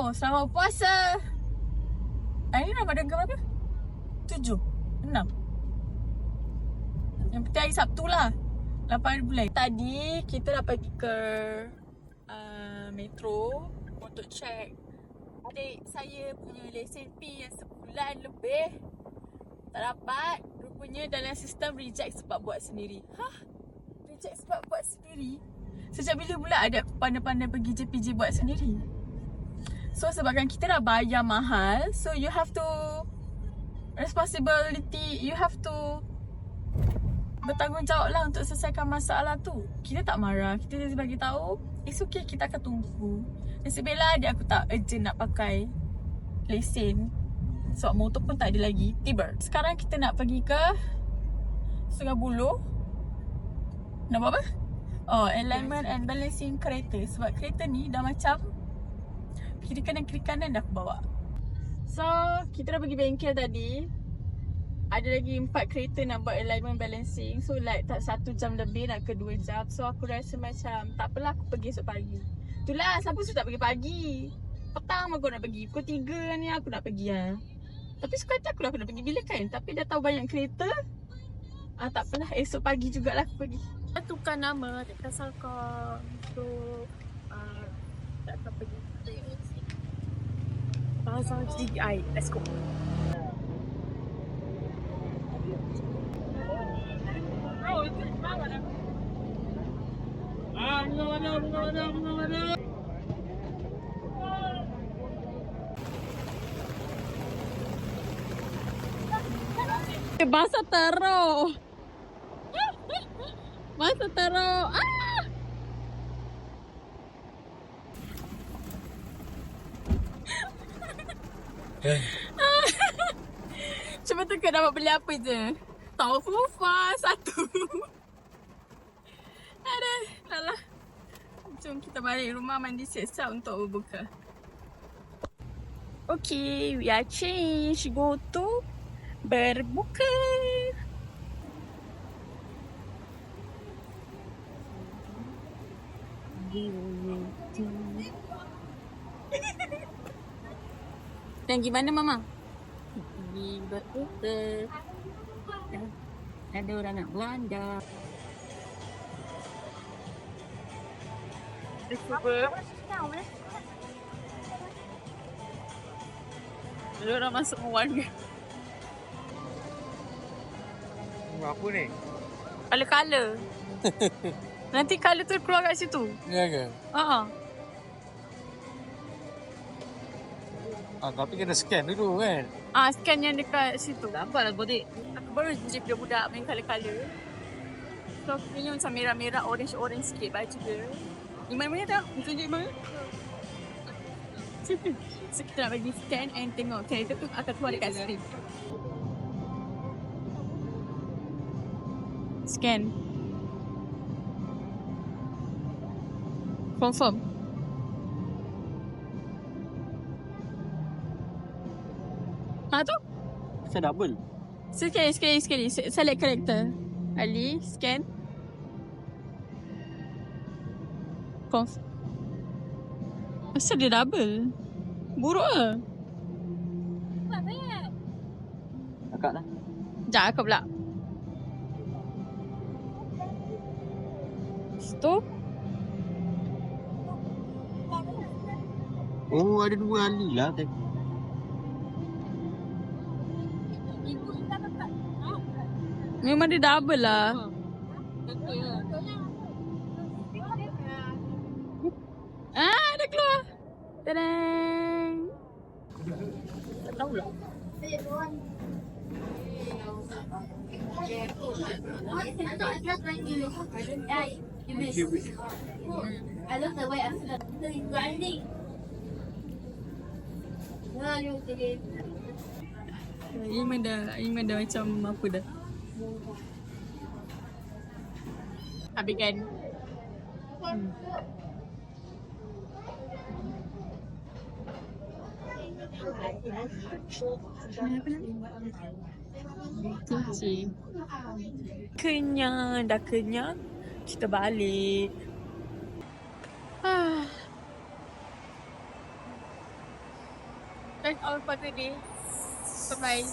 Oh, selamat puasa. Hari ni Ramadan ke berapa? 7? 6? Yang penting hari Sabtu lah. 8 hari bulan. Tadi kita dah pergi ke Metro untuk check adik saya punya lesen P yang sebulan lebih tak dapat. Rupanya dalam sistem reject sebab buat sendiri. Hah? Reject sebab buat sendiri? Sejak bila pula ada pandai-pandai pergi JPJ buat sendiri? So sebabkan kita dah bayar mahal, so you have to responsibility, you have to bertanggungjawab lah untuk selesaikan masalah tu. Kita tak marah, kita just bagi tahu it's okay, kita akan tunggu. Nasib baiklah adik aku tak urgent nak pakai lesen sebab motor pun tak ada lagi. Tiba. Sekarang kita nak pergi ke Sungai Buloh. Nak buat apa? Oh, alignment and balancing kereta. Sebab kereta ni dah macam kiri kanan dah aku bawa. So, kita dah pergi bengkel tadi. Ada lagi 4 kereta nak buat alignment balancing. So, like tak 1 jam lebih nak ke 2 jam. So, aku rasa macam tak apalah aku pergi esok pagi. Itulah, siapa suruh tak pergi pagi? Petang aku nak pergi. Pukul 3 ni aku nak pergi lah. Tapi suka hati aku nak pergi bila kan. Tapi dah tahu banyak kereta. Tak apalah, esok pagi jugalah aku pergi. Tukar nama dekat Salcom. So, tak akan pergi. Bazar GDI. Let's go. Basah teruk. Basah teruk. Cuba tengok dapat beli apa je. Tahu fufa 1. Alah. Jom kita balik rumah mandi siap-siap untuk berbuka. Okay, we are change. Go to berbuka. Dan gimana mama? Pergi berbuka. Ada orang nak belanja. Ada orang masuk warga. Apa ni? Color-color. Nanti color tu keluar kat situ. Ya ke? Tapi kena scan dulu kan? Scan yang dekat situ. Lambat lah bodik. Aku baru je budak-budak main color-color. So aku punya macam merah-merah, orange-orange sikit baju dia. Iman-iman tak? Tunjuk Iman. So kita nak bagi scan and tengok kereta tu akan keluar dekat screen. Scan. Confirm. Tu? Saya double. Sekali. Select character. Ali, scan. Asal dia double? Buruk ke? Akak lah. Sekejap akak pula. Stop. Oh, ada 2 Ali lah. Memang dia double lah. Dah keluar. Tadang. Tak tahu lah. I love the way I'm grinding. Iman dah macam apa dah. Habis kan? Kenyang, dah kenyang. Kita balik. That's all for today. Bye-bye.